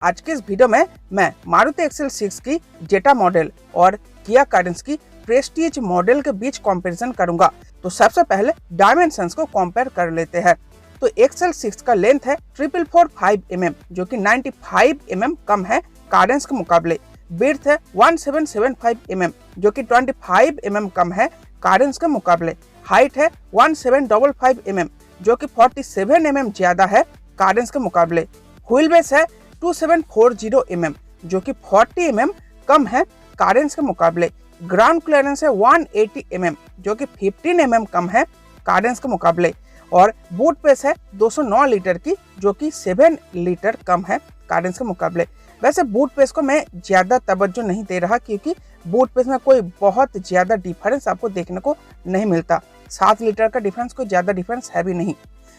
आज के इस वीडियो में मैं मारुति एक्सेल 6 की जेटा मॉडल और किया कारेंस की प्रेस्टीज मॉडल के बीच कंपैरिजन करूंगा। तो सबसे पहले डायमेंशंस को कंपेयर कर लेते हैं। तो एक्सेल 6 का लेंथ है 4445 mm जो कि 95 mm कम है कारेंस के मुकाबले। विड्थ है 1775 mm जो कि 25 mm कम है कारेंस के मुकाबले। हाइट है 1755 mm जो कि 47 mm ज्यादा है कारेंस के मुकाबले। व्हील बेस है 2740 mm जो कि 40 mm कम है कारेंस के मुकाबले। ग्राउंड क्लियरेंस है 180 mm जो कि 15 mm कम है कारेंस के मुकाबले। और बूट स्पेस है 209 लीटर की जो कि 7 लीटर कम है कारेंस के मुकाबले। वैसे बूट स्पेस को मैं ज्यादा तवज्जो नहीं दे रहा क्योंकि बूट स्पेस में कोई बहुत ज्यादा डिफरेंस आपको देखने को नहीं मिलता। 7 लीटर का डिफरेंस कोई ज्यादा डिफरेंस है भी नहीं।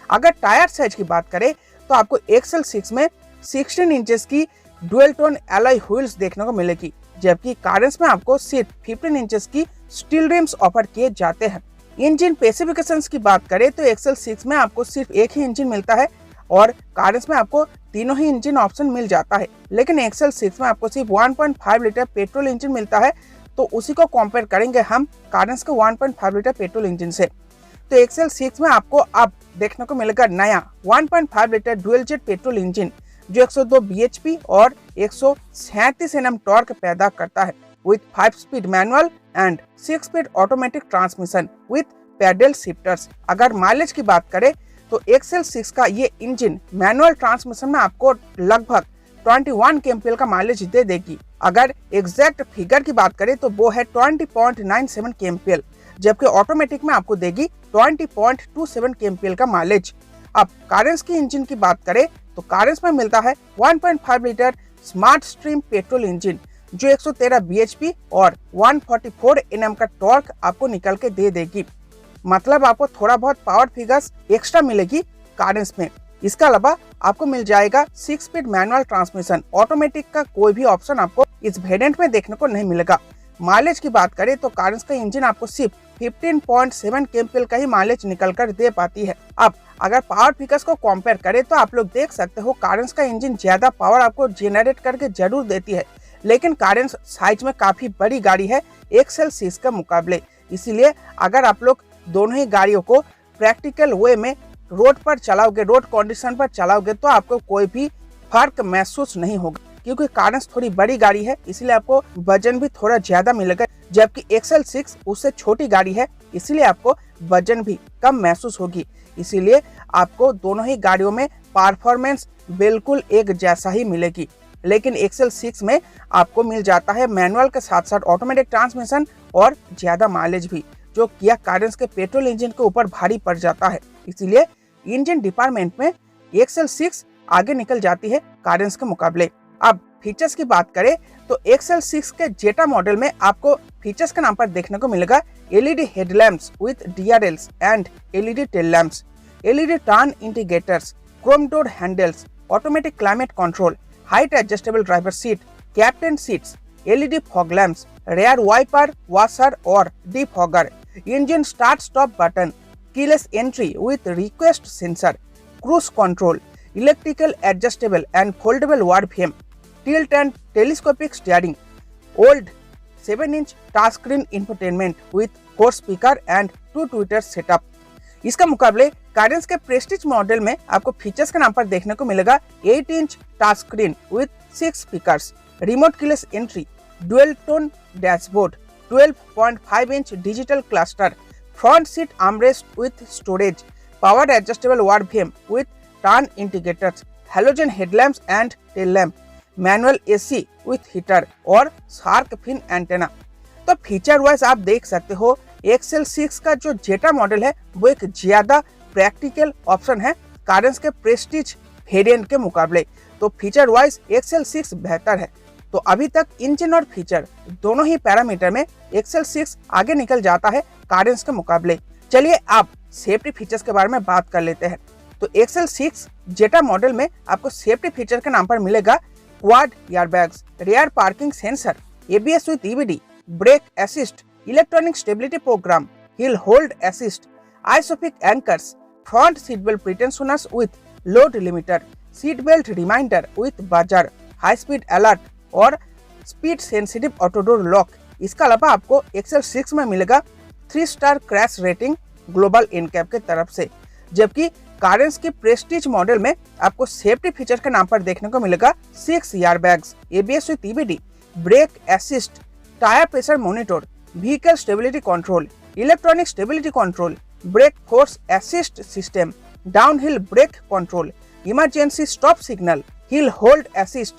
अगर टायर साइज की बात करें तो आपको एक्सेल 6 में 16 इंचेस की डुअल टोन एलॉय व्हील्स देखने को मिलेगी, जबकि कारेंस में आपको सिर्फ 15 इंचेस की स्टील रिम्स ऑफर किए जाते हैं। इंजन स्पेसिफिकेशंस की बात करें तो एक्सेल 6 में आपको सिर्फ एक ही इंजन मिलता है और कारेंस में आपको तीनों ही इंजन ऑप्शन मिल जाता है। लेकिन एक्सेल 6 में आपको सिर्फ 1.5 लीटर पेट्रोल इंजन मिलता है, तो उसी को कंपेयर करेंगे हम कारेंस के 1.5 लीटर पेट्रोल इंजन से। तो एक्सेल 6 में आपको अब देखने को मिलेगा नया 1.5 litre dual jet petrol engine जो 102 bhp और 137 Nm टॉर्क पैदा करता है with 5 speed manual and 6 speed automatic transmission with paddle shifters. अगर माइलेज की बात करें तो एक्सेल 6 का ये इंजन मैनुअल ट्रांसमिशन में आपको लगभग 21 kmpl का माइलेज दे देगी। अगर एग्जैक्ट फिगर की बात करें तो वो है 20.97 kmpl, जबकि ऑटोमेटिक में आपको देगी 20.27 kmpl का माइलेज। अब कारेंस की इंजन की बात करें तो कारेंस में मिलता है 1.5 litre smart stream petrol engine जो 113 bhp और 144 Nm का टॉर्क आपको निकल के दे देगी। मतलब आपको थोड़ा बहुत पावर फिगर्स एक्स्ट्रा मिलेगी कारेंस में। इसके अलावा आपको मिल जाएगा 6 स्पीड मैनुअल ट्रांसमिशन। ऑटोमेटिक का कोई भी ऑप्शन आपको इस वेरिएंट में देखने को नहीं मिलेगा। माइलेज की बात करें तो कारेंस का इंजन आपको सिर्फ 15.7 kmpl का ही माइलेज निकल कर दे पाती है। अब अगर पावर फिगर्स को कंपेयर करें तो आप लोग देख सकते हो कारेंस का इंजन ज्यादा पावर आपको जेनरेट करके जरूर देती है, लेकिन कारेंस साइज में काफी बड़ी गाड़ी है एक्सेल 6 के मुकाबले। इसीलिए अगर आप लोग दोनों ही गाड़ियों को प्रैक्टिकल वे में रोड पर चलाओगे, रोड कंडीशन पर चलाओगे तो आपको कोई भी फर्क महसूस नहीं होगा, क्योंकि कारेंस थोड़ी बड़ी गाड़ी है इसलिए आपको वजन भी थोड़ा ज्यादा मिलेगा, जबकि एक्सेल 6 उससे छोटी गाड़ी है इसलिए आपको वजन भी कम महसूस होगी। इसीलिए आपको दोनों ही गाड़ियों में परफॉर्मेंस बिल्कुल एक जैसा ही मिलेगी। लेकिन एक्सेल 6 में आपको मिल जाता है मैनुअल के साथ साथ ऑटोमेटिक ट्रांसमिशन और ज्यादा माइलेज भी, जो किया कारेंस के पेट्रोल इंजन के ऊपर भारी पड़ जाता है। इसीलिए इंजन डिपार्टमेंट में एक्सेल 6 आगे निकल जाती है कारेंस के मुकाबले। अब फीचर्स की बात करें तो एक्सेल 6 के जेटा मॉडल में आपको फीचर्स के नाम पर देखने को मिलेगा LED headlamps with DRLs and LED tail lamps, LED turn indicators, chrome door handles, automatic climate control, height adjustable driver seat, captain seats, LED fog lamps, rear wiper, washer और defogger, engine start stop button, keyless entry with request sensor, cruise control, electrical adjustable and foldable वारफ्रेम, tilt and telescopic steering, old 7-inch touchscreen infotainment with 4 speaker and 2 tweeter setup। इसका मुकाबले Carens के Prestige model में आपको features के नाम पर देखने को मिलेगा 8-inch touchscreen with 6 speakers, remote keyless entry, dual tone dashboard, 12.5-inch digital cluster, front seat armrest with storage, power adjustable waveform with turn indicators, halogen headlamps and tail lamp, manual AC with heater और shark fin antenna. तो feature wise आप देख सकते हो Excel 6 का जो जेटा model है वो एक ज्यादा प्रैक्टिकल ऑप्शन है कारेंस के प्रेस्टीज वेरिएंट के मुकाबले। तो फीचर वाइज एक्सेल 6 बेहतर है। तो अभी तक इंजन और फीचर दोनों ही पैरामीटर में एक्सेल 6 आगे निकल जाता है कारेंस के मुकाबले। चलिए अब सेफ्टी फीचर्स के बारे में बात कर लेते हैं। तो एक्सेल 6 जेटा मॉडल में आपको सेफ्टी फीचर के नाम पर मिलेगा quad airbags, rear parking sensor, ABS with EBD, brake assist, electronic stability program, hill hold assist, isofix anchors, front seat belt pretensioners with load limiter, seat belt reminder with buzzer, high speed alert और speed sensitive auto door lock. इसके अलावा आपको XL 6 में मिलेगा 3 star crash rating global NCAP की तरफ से, जबकि कारेंस की प्रेस्टीज मॉडल में आपको सेफ्टी फीचर के नाम पर देखने को मिलेगा 6 airbags, ABS with EBD, brake assist, tyre pressure monitor, vehicle stability control, electronic stability control, brake force assist system, downhill brake control, emergency stop signal, hill hold assist,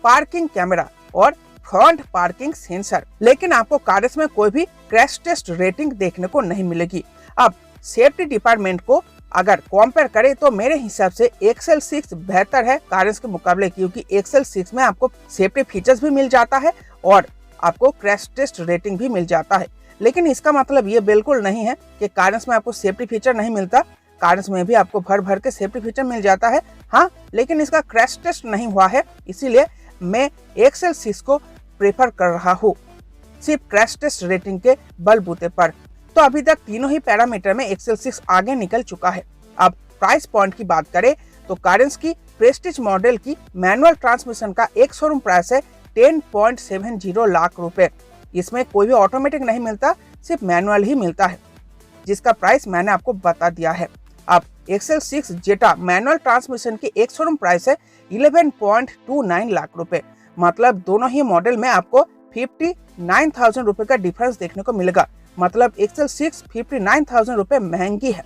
parking camera और front parking sensor. लेकिन आपको Carens में कोई भी crash test rating देखने को नहीं मिलेगी। अब सेफ्टी डिपार्टमेंट को अगर कंपेयर करें तो मेरे हिसाब से एक्सेल 6 बेहतर है कारेंस के मुकाबले, क्योंकि एक्सेल 6 में आपको सेफ्टी फीचर्स भी मिल जाता है और आपको क्रैश टेस्ट रेटिंग भी मिल जाता है। लेकिन इसका मतलब ये बिल्कुल नहीं है कि कारेंस में आपको सेफ्टी फीचर नहीं मिलता। कारेंस में भी आपको भर भर के सेफ्टी फीचर मिल जाता है, हाँ, लेकिन इसका क्रैश टेस्ट नहीं हुआ है, इसीलिए मैं एक्सेल 6 को प्रेफर कर रहा हूँ सिर्फ क्रैश टेस्ट रेटिंग के बलबूते पर। तो अभी तक तीनों ही पैरामीटर में एक्सेल 6 आगे निकल चुका है। अब प्राइस पॉइंट की बात करें तो कारेंस की प्रेस्टीज मॉडल की मैनुअल ट्रांसमिशन का एक शोरूम प्राइस है 10.70 लाख रुपए। इसमें कोई भी ऑटोमेटिक नहीं मिलता, सिर्फ मैनुअल ही मिलता है, जिसका प्राइस मैंने आपको बता दिया है। अब एक्सेल 6 जेटा मैनुअल ट्रांसमिशन की एक शोरूम प्राइस है 11.29 लाख रुपए। मतलब दोनों ही मॉडल में आपको 59,000 रुपए का डिफरेंस देखने को मिलेगा। मतलब एक्सेल 6 59,000 रुपए महंगी है,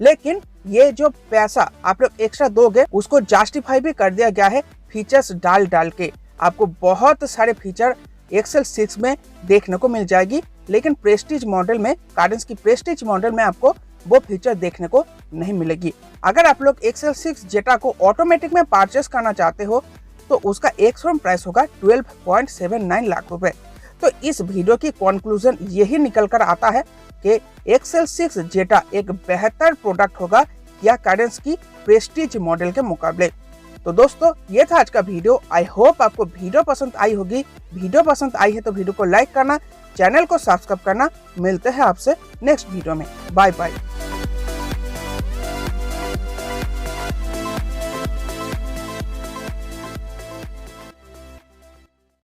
लेकिन ये जो पैसा आप लोग एक्स्ट्रा दोगे उसको जस्टिफाई भी कर दिया गया है फीचर्स डाल डाल के। आपको बहुत सारे फीचर एक्सेल 6 में देखने को मिल जाएगी, लेकिन प्रेस्टीज मॉडल में, कारेंस की प्रेस्टीज मॉडल में आपको वो फीचर देखने को नहीं मिलेगी। अगर आप लोग एक्सेल 6 जेटा को ऑटोमेटिक में परचेस करना चाहते हो तो उसका एक शोरूम प्राइस होगा 12.79 लाख रुपए। तो इस वीडियो की कंक्लूजन यही निकल कर आता है कि एक्सेल 6 जेटा एक बेहतर प्रोडक्ट होगा या कारेंस की प्रेस्टीज मॉडल के मुकाबले। तो दोस्तों ये था आज का वीडियो। आई होप आपको वीडियो पसंद आई होगी। वीडियो पसंद आई है तो वीडियो को लाइक करना, चैनल को सब्सक्राइब करना। मिलते हैं आपसे नेक्स्ट वीडियो में। Bye bye.